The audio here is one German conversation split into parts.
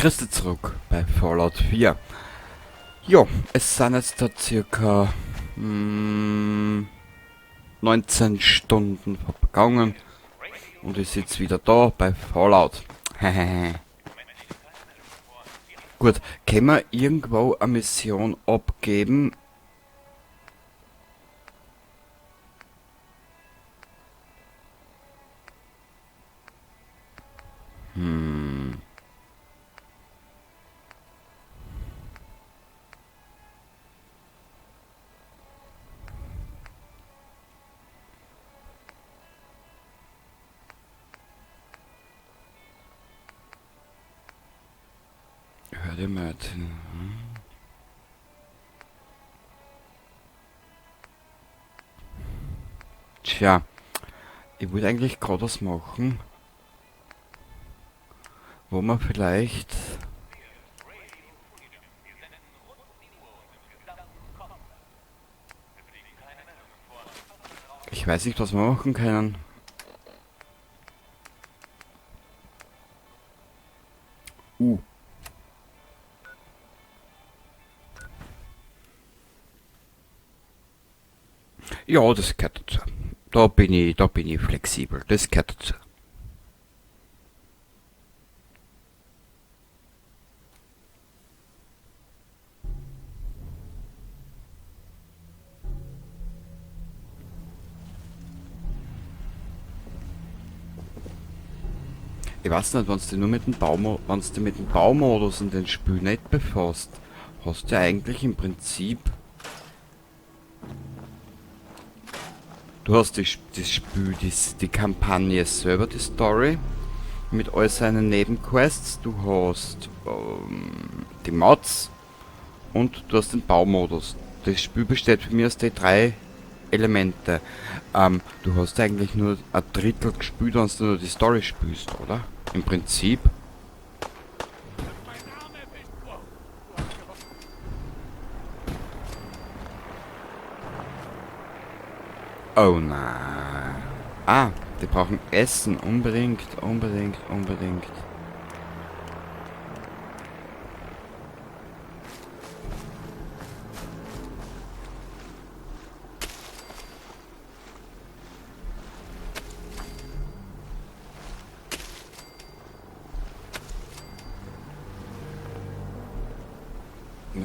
Christi zurück bei Fallout 4. Jo, es sind jetzt da circa 19 Stunden vergangen und ich sitze wieder da bei Fallout. Gut, können wir irgendwo eine Mission abgeben? Hör dir mal jetzt hin. Tja, ich wollte eigentlich gerade was machen, wo man vielleicht... Ich weiß nicht, was wir machen können. Ja, das gehört dazu. Da bin ich flexibel. Das gehört dazu. Ich weiß nicht, wenn du nur mit dem Baumodus in den Spiel nicht befasst, hast du ja eigentlich im Prinzip... Du hast das Spiel, die Kampagne selber, die Story, mit all seinen Nebenquests. Du hast die Mods und du hast den Baumodus. Das Spiel besteht für mich aus den drei Elemente. Du hast eigentlich nur ein Drittel gespielt, wenn du nur die Story spielst, oder? Im Prinzip. Oh nein. Ah, die brauchen Essen. Unbedingt. Wir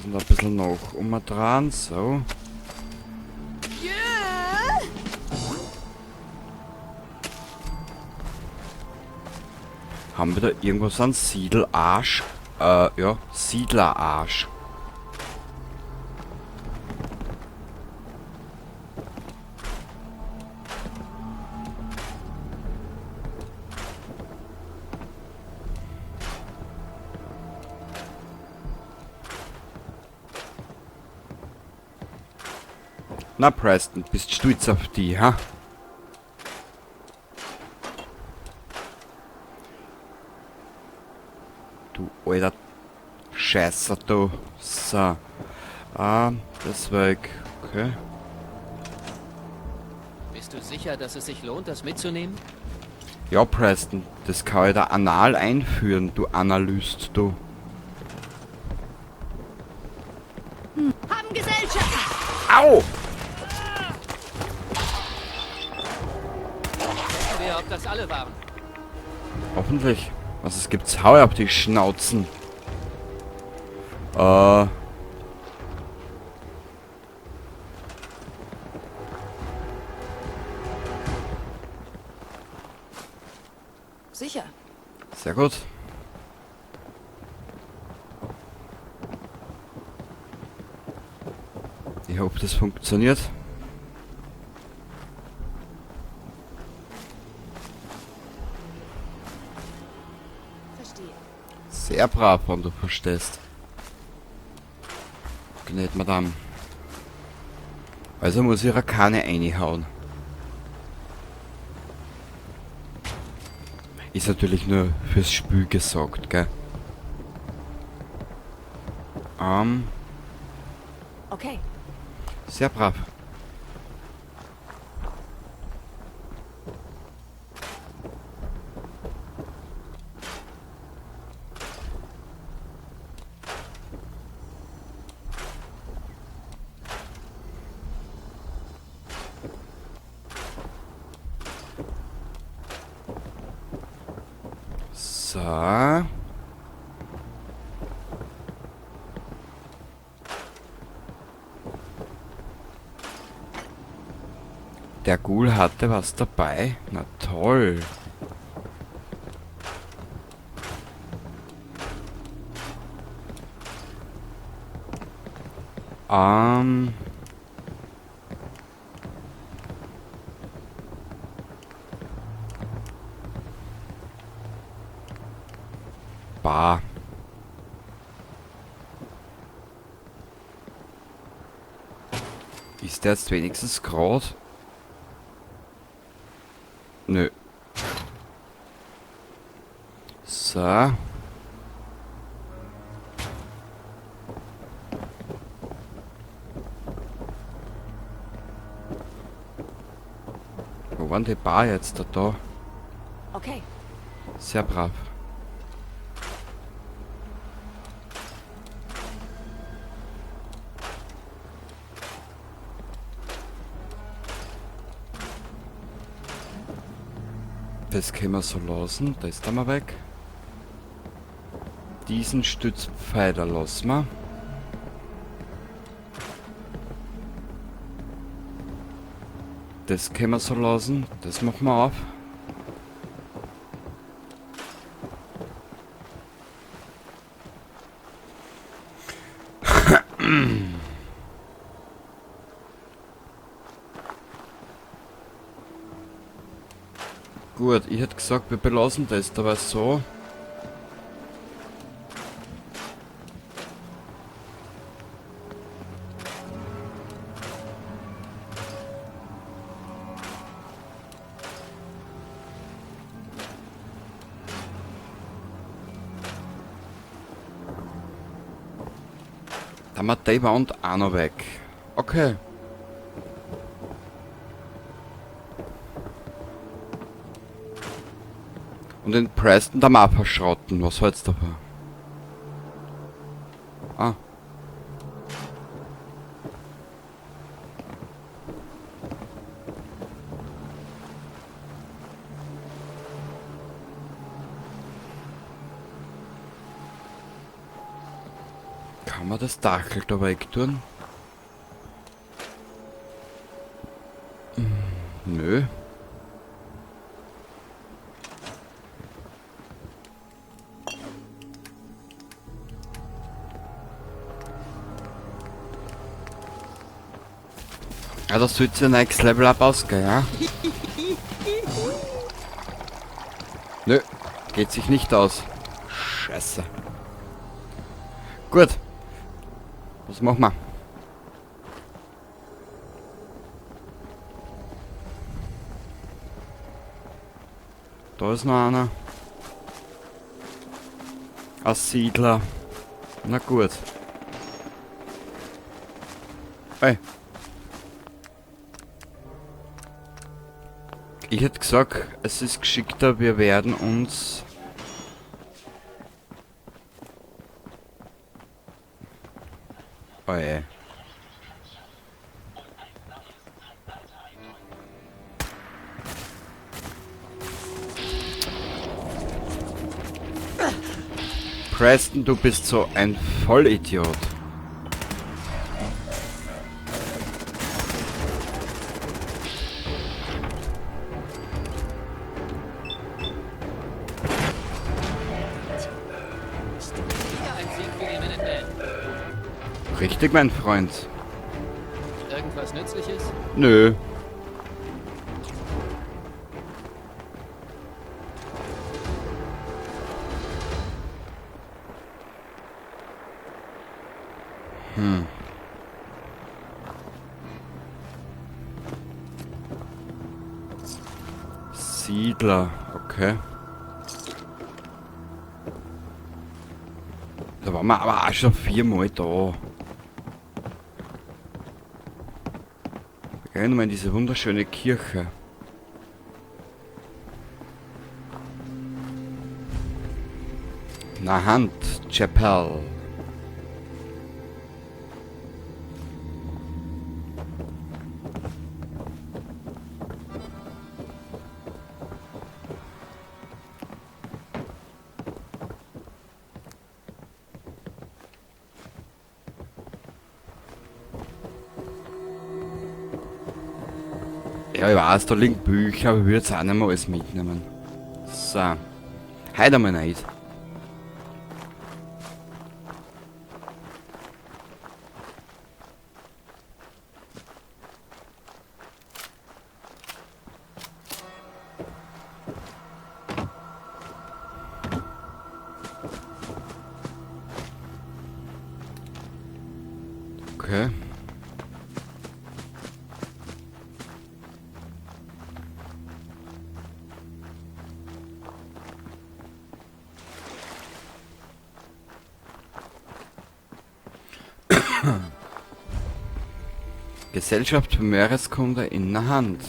sind ein bisschen noch dran, so. Haben wir da irgendwas an Siedelarsch? Ja, Siedlerarsch. Na Preston, bist stolz auf die, ha? Du alter Scheißer, du. So. Das weg. Okay. Bist du sicher, dass es sich lohnt, das mitzunehmen? Ja, Preston, das kann ich da anal einführen, du Analyst, du. Haben Gesellschaft! Au! Wer, ob das alle waren? Hoffentlich. Was es gibt's? Hau ab die Schnauzen. Sicher. Sehr gut. Ich hoffe, das funktioniert. Verstehe. Sehr brav, wenn du verstehst. Gnäd, Madame. Also muss ich Rakane reinhauen. Ist natürlich nur fürs Spiel gesagt, gell? Okay. Sehr brav. So. Der Ghoul hatte was dabei. Na toll. Bah. Ist der jetzt wenigstens gerade? Nö. So. Wo war denn die Bar jetzt? Da? Okay. Sehr brav. Das können wir so lassen. Da ist der mal weg. Diesen Stützpfeiler lassen wir. Das können wir so lassen. Das machen wir auf. Gut, ich hätte gesagt, wir belassen das dabei so. Dann haben wir die Wand auch noch weg. Okay. Und den Preston da mal verschrotten. Was hält's davon? Ah. Kann man das Dachel da weg tun? Nö. Ja, das sollte ja Next Level Up ausgehen, ja? Nö, geht sich nicht aus. Scheiße. Gut. Was machen wir? Da ist noch einer. Ein Siedler. Na gut. Hey. Ich hätte gesagt, es ist geschickter, wir werden uns... Oh je. Preston, du bist so ein Vollidiot. Wieder ein Sieg für die Minutemen. Richtig, mein Freund. Irgendwas Nützliches? Nö. Siedler, okay. Da waren wir aber auch schon 4-mal da. Wir gehen mal in diese wunderschöne Kirche. Nahant Chapel. Ja, ich weiß, da liegen Bücher, aber ich würde jetzt auch nicht mehr alles mitnehmen. So. Heute einmal nicht. Okay. Gesellschaft für Meereskunde in der Hand.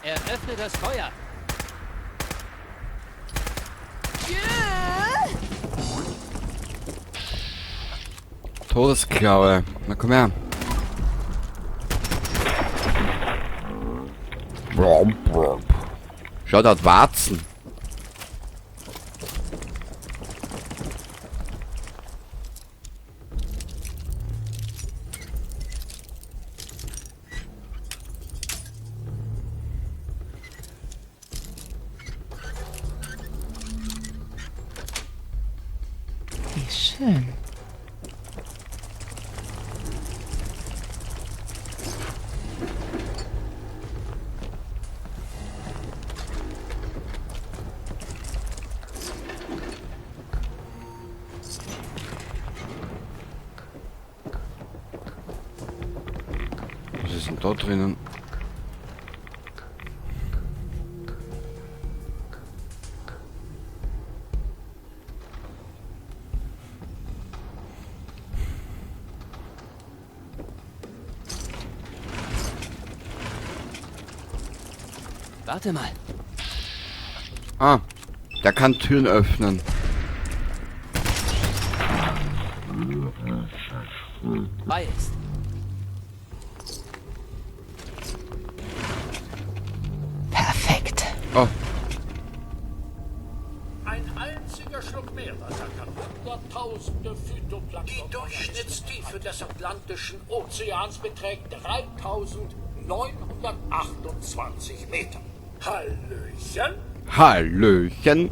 Eröffne das Feuer. Todesklaue. Na komm her. Schau, der hat Warzen. Wie schön. Was ist denn da drinnen? Warte mal. Ah, der kann Türen öffnen. Frei ist. Perfekt. Oh, Ein einziger Schluck Meerwasser kann hunderttausende Phytoplankton. Die Durchschnittstiefe des Atlantischen Ozeans beträgt 3928 Meter. Hallöchen? Hallöchen.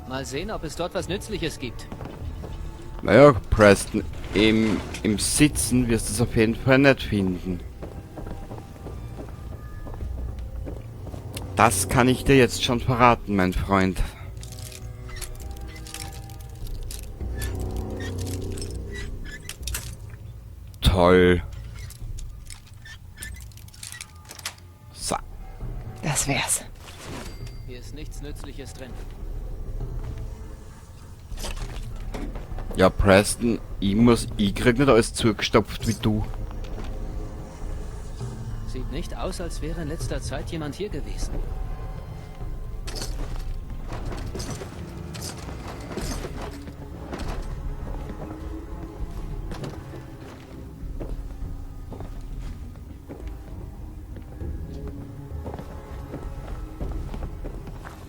Mal sehen, ob es dort was Nützliches gibt. Naja, Preston, im Sitzen wirst du es auf jeden Fall nicht finden. Das kann ich dir jetzt schon verraten, mein Freund. Toll. So. Das wär's. Hier ist nichts Nützliches drin. Ja, Preston, ich krieg nicht alles zugestopft wie du. Sieht nicht aus, als wäre in letzter Zeit jemand hier gewesen.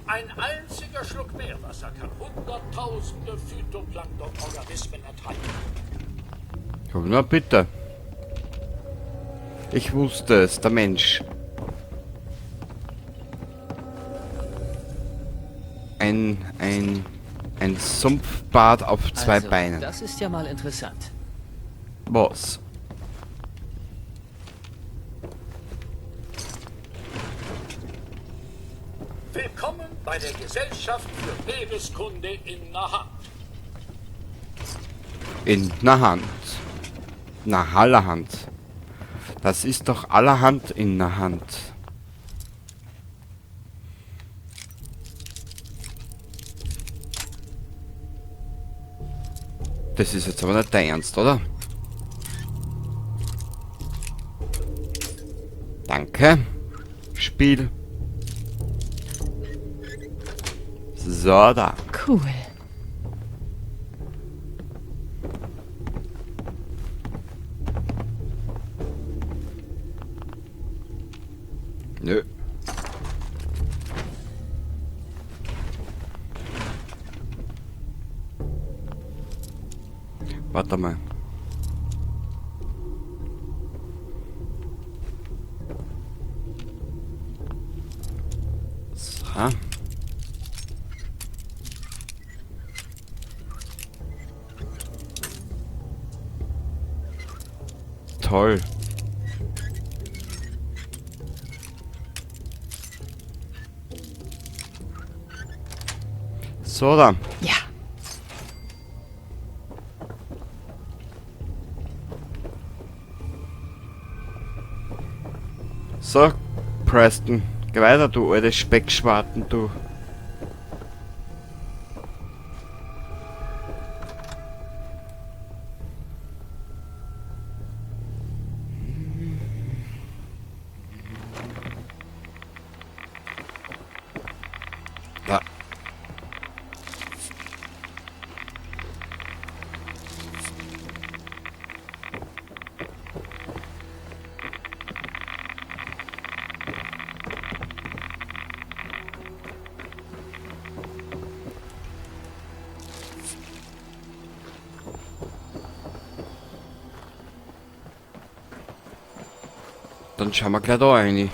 Ein einziger Schluck Meerwasser kann hunderttausende Phytoplankton-Organismen enthalten. Komm, na bitte. Ich wusste es, der Mensch. Ein Sumpfbad auf zwei Also, Beinen. das ist ja mal interessant. Was? Willkommen bei der Gesellschaft für Meereskunde in Nahant. In der Hand. Na, Hallerhand. Das ist doch allerhand in der Hand. Das ist jetzt aber nicht dein Ernst, oder? Danke. Spiel. So, da. Cool. Nö. Warte mal. So. Toll. So, da. Ja. So, Preston. Geh weiter, du alte Speckschwarten, du. Da. Dann schauen wir gleich da rein.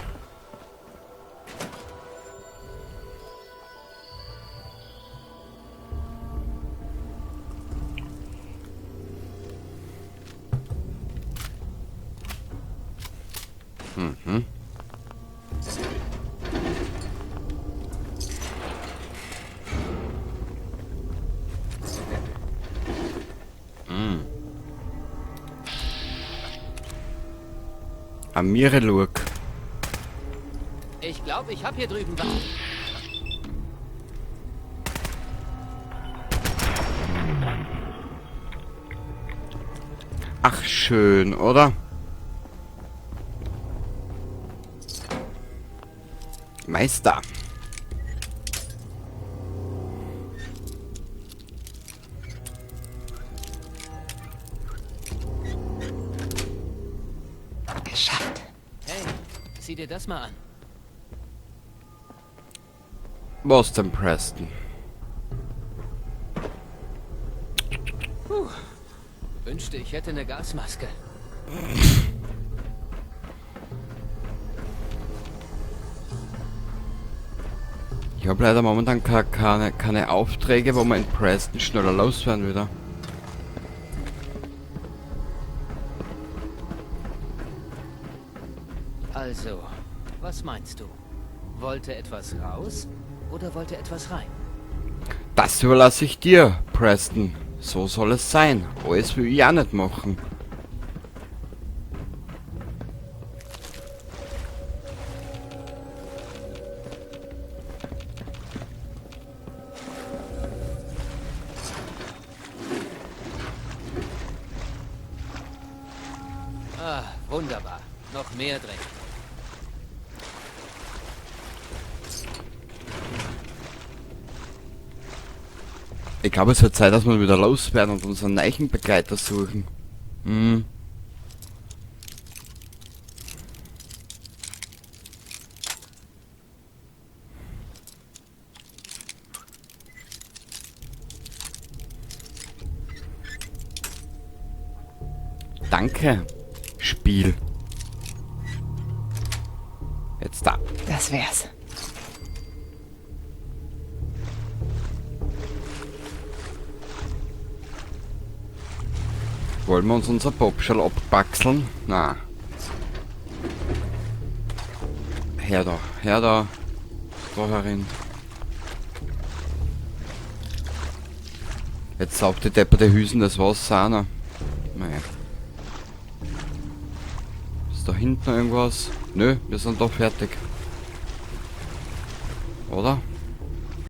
Mhm. Amire Lurk. Ich glaube, ich habe hier drüben was. Ach, schön, oder? Meister. Geschafft. Hey, sieh dir das mal an. Was denn, Preston? Wünschte, ich hätte eine Gasmaske. Ich habe leider momentan keine Aufträge, wo man in Preston schneller loswerden wieder. Also, was meinst du? Wollte etwas raus oder wollte etwas rein? Das überlasse ich dir, Preston. So soll es sein. Alles will ich auch nicht machen. Ah, wunderbar. Noch mehr drin. Ich glaube, es wird Zeit, dass wir wieder loswerden und unseren neuen Begleiter suchen. Hm. Danke, Spiel. Jetzt da. Das wär's. Wollen wir uns unser Popschall abbaxeln? Na. Her da, her da. Da herin. Jetzt saugt die depperte Hüsen das Wasser auch noch. Naja. Bis da hinten noch irgendwas? Nö, wir sind doch fertig. Oder?